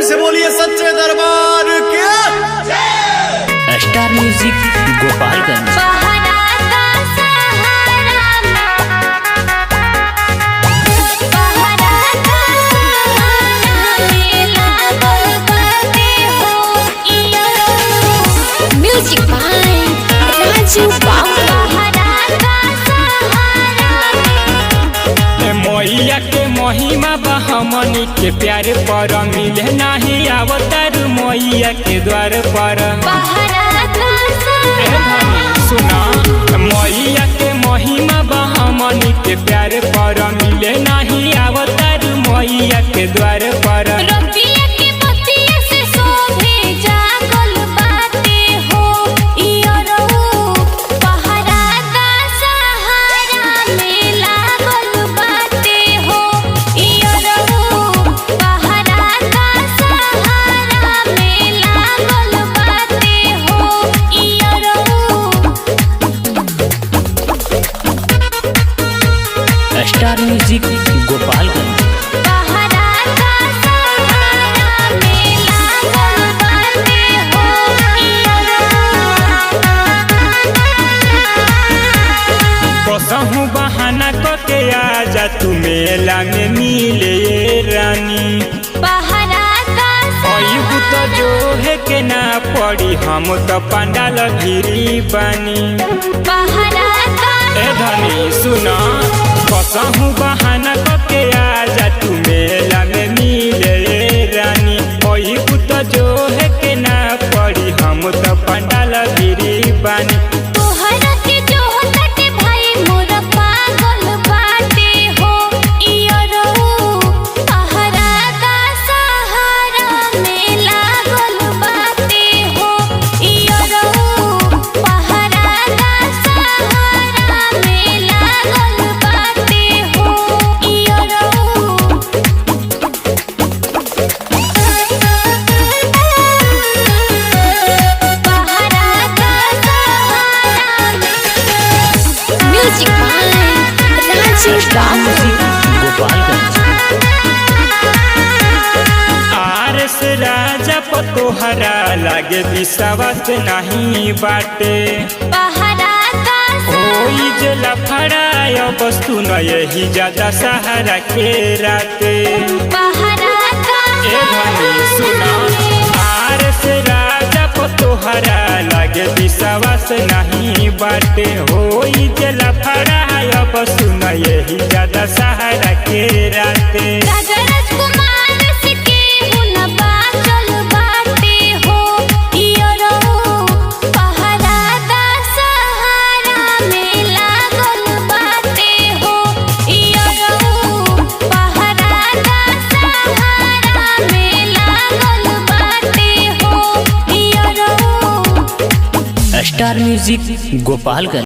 से बोलिए सच्चे दरबार के। Star music Gopalganj. Music by Raju Babu. मैया के महिमा बा हमनी के प्यार पर मिले नहीं अवतार मैया के द्वार पर। सुना मैया के महिमा बा हमनी के प्यार पर मिले नहीं अवतार मैया के द्वार पर। Star music Gopalganj. कसहू बहाना के आजा तू मेला में मिले रानी। तो जो है के ना पड़ी हम तो पंडाल भिरी बानी। ए धनी सुना कसहू बहाना के आजा तू मेला में मिले रानी। तो जो है के ना पड़ी हम तो पंडाल भिरी बानी। आरस राजा पतोहरा लागे विश्वास नहीं बाटे। कोई जला फड़ाय वस्तु न यही ज्यादा सहारा के राते। सुना आरस राजा पतोहरा लागे विश्वास नहीं बाटे। होई जला फड़ाय वस्तु न यही ज्यादा सहारा के राते। Star music Gopalganj.